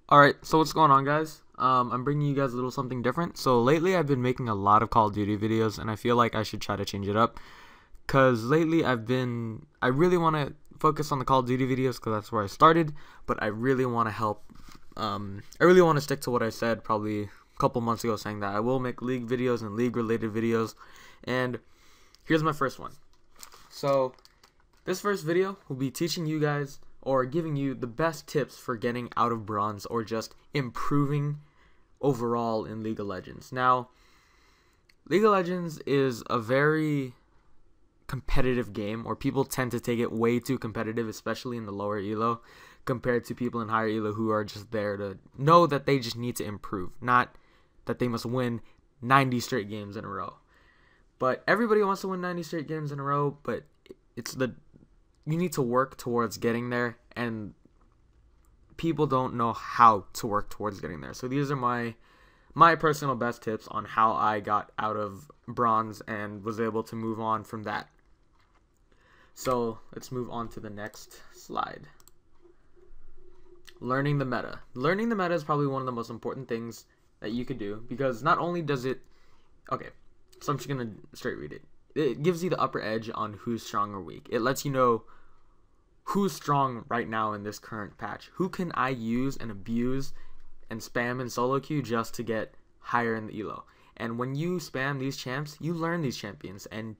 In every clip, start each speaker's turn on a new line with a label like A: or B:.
A: Alright, so what's going on, guys? I'm bringing you guys a little something different. So lately I've been making a lot of Call of Duty videos, and I feel like I should try to change it up. Because lately I really want to focus on the Call of Duty videos because that's where I started, but I really want to I really want to stick to what I said probably a couple months ago, saying that I will make League videos and League related videos. And here's my first one. So this first video will be teaching you guys or giving you the best tips for getting out of bronze or just improving overall in League of Legends. Now, League of Legends is a very competitive game, or people tend to take it way too competitive, especially in the lower elo, compared to people in higher elo who are just there to know that they just need to improve, not that they must win 90 straight games in a row. But everybody wants to win 90 straight games in a row, but you need to work towards getting there, and people don't know how to work towards getting there. So these are my personal best tips on how I got out of bronze and was able to move on from that. So let's move on to the next slide. Learning the meta. Learning the meta is probably one of the most important things that you could do, because not only does it... Okay, so I'm just going to straight read it. It gives you the upper edge on who's strong or weak. It lets you know who's strong right now in this current patch. Who can I use and abuse and spam in solo queue just to get higher in the elo? And when you spam these champs, you learn these champions. And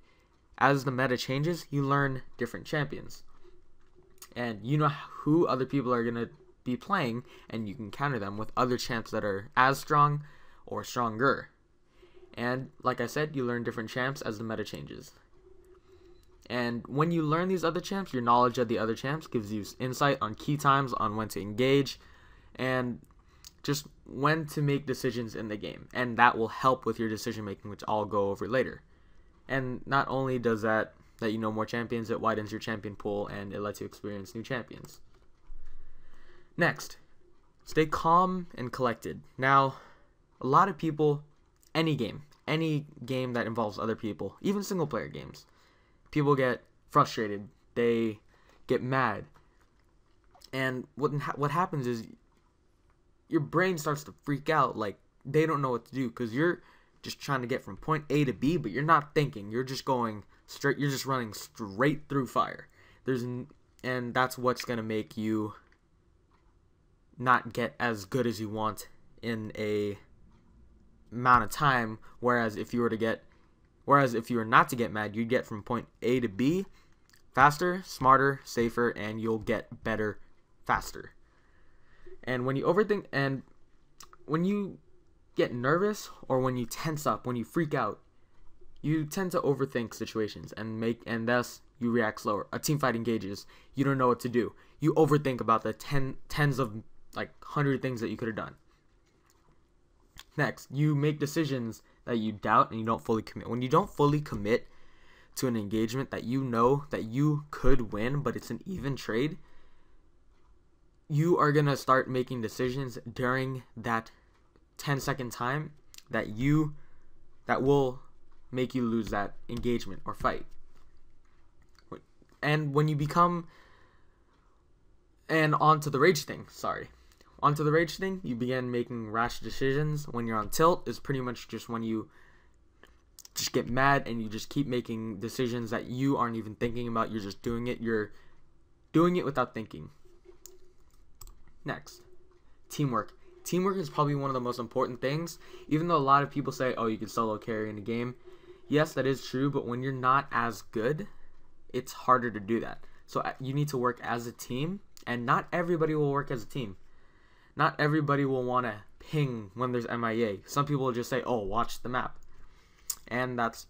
A: as the meta changes, you learn different champions. And you know who other people are going to be playing, and you can counter them with other champs that are as strong or stronger. And like I said, you learn different champs as the meta changes. And when you learn these other champs, your knowledge of the other champs gives you insight on key times, on when to engage, and just when to make decisions in the game. And that will help with your decision making, which I'll go over later. And not only does that you know more champions, it widens your champion pool, and it lets you experience new champions. Next, stay calm and collected. Now, a lot of people... Any game that involves other people, even single player games, people get frustrated, they get mad, and what happens is your brain starts to freak out, like they don't know what to do, because you're just trying to get from point A to B, but you're not thinking, you're just going straight, you're just running straight through fire. And that's what's going to make you not get as good as you want in a amount of time, whereas if you were not to get mad, you'd get from point A to B faster, smarter, safer, and you'll get better faster. And when you overthink, and when you get nervous, or when you tense up, when you freak out, you tend to overthink situations and thus you react slower. A team fight engages, you don't know what to do, you overthink about the tens of 100 things that you could have done. Next, you make decisions that you doubt and you don't fully commit. When you don't fully commit to an engagement that you know that you could win, but it's an even trade, you are going to start making decisions during that 10-second time that will make you lose that engagement or fight. And when you become... And onto the rage thing, Onto the rage thing, you begin making rash decisions. When you're on tilt, is pretty much just when you just get mad and you just keep making decisions that you aren't even thinking about. You're just doing it. You're doing it without thinking. Next, teamwork. Teamwork is probably one of the most important things. Even though a lot of people say, oh, you can solo carry in a game. Yes, that is true, but when you're not as good, it's harder to do that. So you need to work as a team, and not everybody will work as a team. Not everybody will want to ping when there's MIA. Some people will just say, oh, watch the map. And that's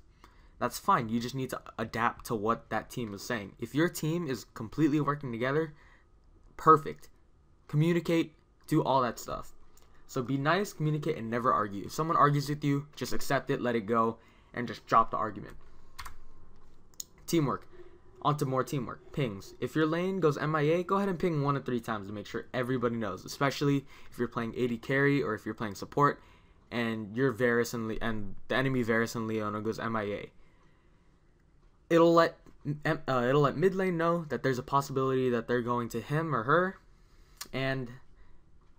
A: fine. You just need to adapt to what that team is saying. If your team is completely working together, perfect. Communicate, do all that stuff. So be nice, communicate, and never argue. If someone argues with you, just accept it, let it go, and just drop the argument. Teamwork. Onto more teamwork. Pings. If your lane goes MIA, go ahead and ping 1 to 3 times to make sure everybody knows. Especially if you're playing AD carry or if you're playing support and you're Varus and the enemy Varus and Leona goes MIA. It'll let mid lane know that there's a possibility that they're going to him or her, and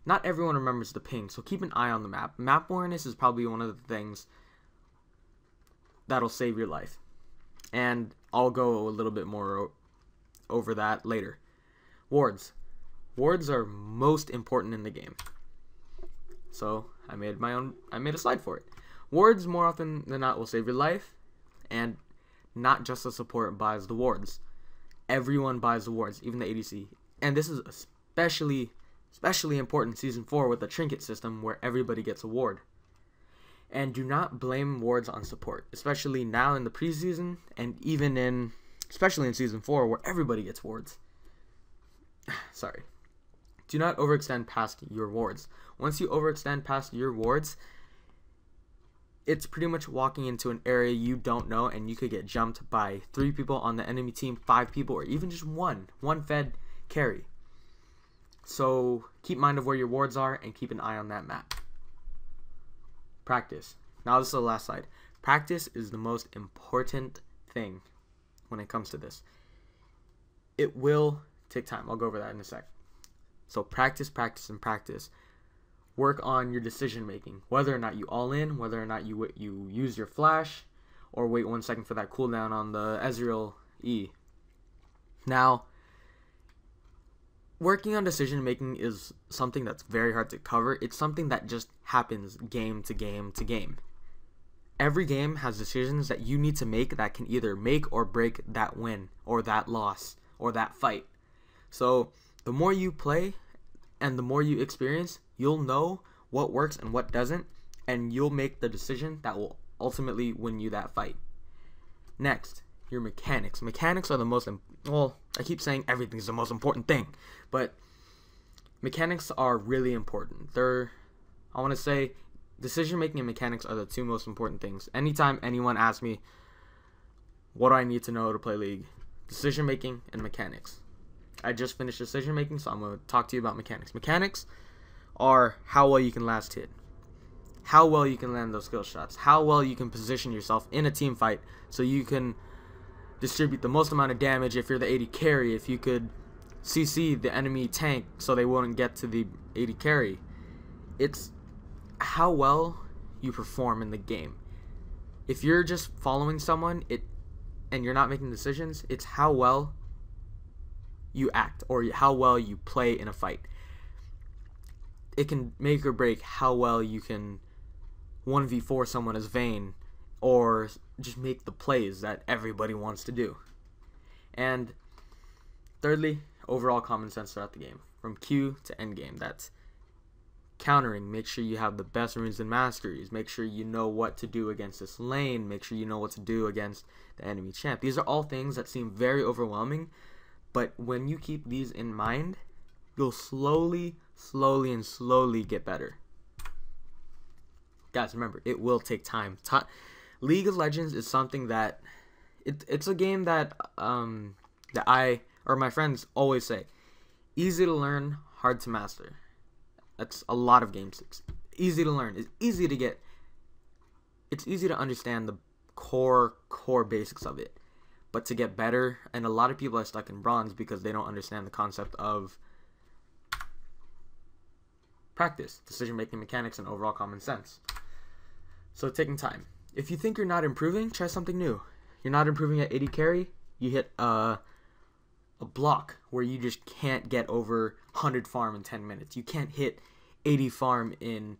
A: not everyone remembers the ping, so keep an eye on the map. Map awareness is probably one of the things that'll save your life. And I'll go a little bit more over that later. Wards. Wards are most important in the game. So I made a slide for it. Wards more often than not will save your life, and not just the support buys the wards. Everyone buys the wards, even the ADC. And this is especially important in Season 4 with the trinket system where everybody gets a ward. And do not blame wards on support, especially now in the preseason and even especially in Season 4 where everybody gets wards. Sorry. Do not overextend past your wards. Once you overextend past your wards, it's pretty much walking into an area you don't know, and you could get jumped by 3 people on the enemy team, 5 people, or even just one fed carry. So keep mind of where your wards are and keep an eye on that map. Practice. Now this is the last slide. Practice is the most important thing when it comes to this. It will take time. I'll go over that in a sec. So practice, practice, and practice. Work on your decision making, whether or not you all in, whether or not you use your flash, or wait 1 second for that cooldown on the Ezreal E. Now, working on decision making is something that's very hard to cover. It's something that just happens game to game to game. Every game has decisions that you need to make that can either make or break that win, or that loss, or that fight. So the more you play and the more you experience, you'll know what works and what doesn't, and you'll make the decision that will ultimately win you that fight. Next, your mechanics. Mechanics are the most, well, I keep saying everything's the most important thing, but mechanics are really important. I want to say decision making and mechanics are the 2 most important things. Anytime anyone asks me, what do I need to know to play League? Decision making and mechanics. I just finished decision making, so I'm going to talk to you about mechanics. Mechanics are how well you can last hit, how well you can land those skill shots, how well you can position yourself in a team fight so you can distribute the most amount of damage if you're the AD carry, if you could CC the enemy tank so they wouldn't get to the AD carry. It's how well you perform in the game. If you're just following someone and you're not making decisions, it's how well you act or how well you play in a fight. It can make or break how well you can 1v4 someone as Vayne or just make the plays that everybody wants to do. And thirdly, overall common sense throughout the game. From Q to end game. That's countering. Make sure you have the best runes and masteries. Make sure you know what to do against this lane. Make sure you know what to do against the enemy champ. These are all things that seem very overwhelming, but when you keep these in mind, you'll slowly get better. Guys, remember, it will take time. League of Legends is something that it's a game that that I or my friends always say, easy to learn, hard to master. That's a lot of games. It's easy to learn. It's easy to get. It's easy to understand the core basics of it, but to get better, and a lot of people are stuck in bronze because they don't understand the concept of practice, decision-making mechanics, and overall common sense. So taking time. If you think you're not improving, try something new. You're not improving at 80 carry, you hit a block where you just can't get over 100 farm in 10 minutes. You can't hit 80 farm in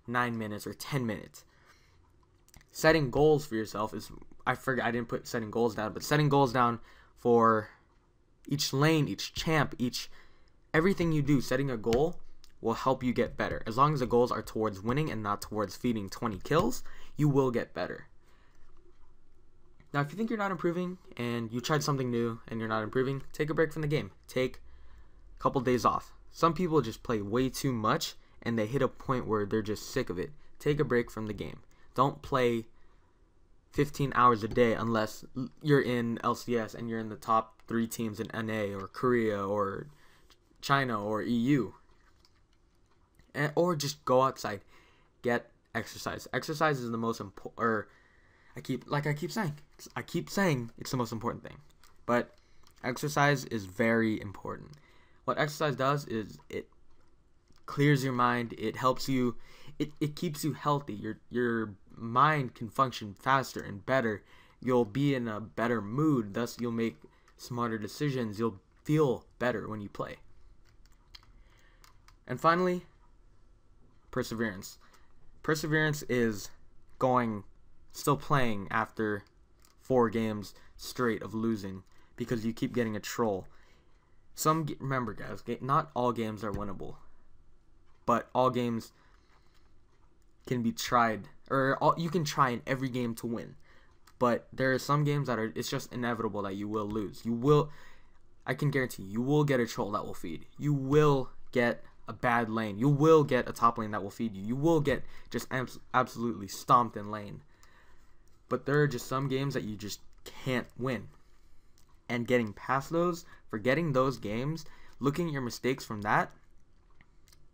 A: 9 minutes or 10 minutes. Setting goals for yourself is, I didn't put setting goals down, but setting goals down for each lane, each champ, everything you do, setting a goal will help you get better. As long as the goals are towards winning and not towards feeding 20 kills, you will get better. Now, if you think you're not improving and you tried something new and you're not improving, take a break from the game. Take a couple days off. Some people just play way too much and they hit a point where they're just sick of it. Take a break from the game. Don't play 15 hours a day unless you're in LCS and you're in the top 3 teams in NA or Korea or China or EU. Or just go outside. Get exercise. Exercise is the most important, I keep saying it's the most important thing. But exercise is very important. What exercise does is it clears your mind. It helps you. It keeps you healthy. Your mind can function faster and better. You'll be in a better mood. Thus, you'll make smarter decisions. You'll feel better when you play. And finally, perseverance. Perseverance is still playing after 4 games straight of losing because you keep getting a troll. Remember, guys, not all games are winnable, but all games can be tried, you can try in every game to win. But there are some games that it's just inevitable that you will lose. I can guarantee you will get a troll that will feed. You will get a bad lane. You will get a top lane that will feed you. You will get just absolutely stomped in lane. But there are just some games that you just can't win. And getting past those, forgetting those games, looking at your mistakes from that,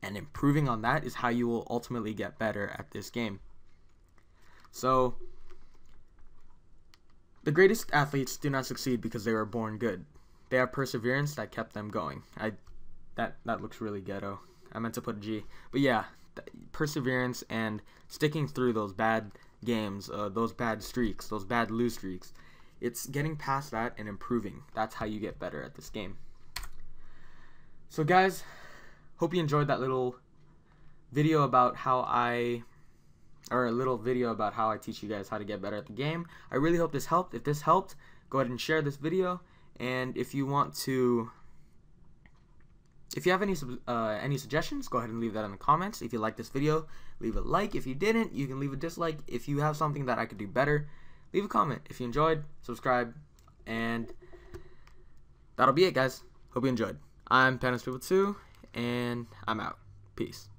A: and improving on that is how you will ultimately get better at this game. So, the greatest athletes do not succeed because they were born good. They have perseverance that kept them going. That looks really ghetto. I meant to put a G. But yeah, perseverance and sticking through those bad games, those bad streaks, those bad lose streaks. It's getting past that and improving. That's how you get better at this game. So guys, hope you enjoyed that little video about how I teach you guys how to get better at the game. I really hope this helped. If this helped, go ahead and share this video. And if you have any suggestions, go ahead and leave that in the comments. If you like this video, leave a like. If you didn't, you can leave a dislike. If you have something that I could do better, leave a comment. If you enjoyed, subscribe, and that'll be it, guys. Hope you enjoyed. I'm Panos People 2, and I'm out. Peace.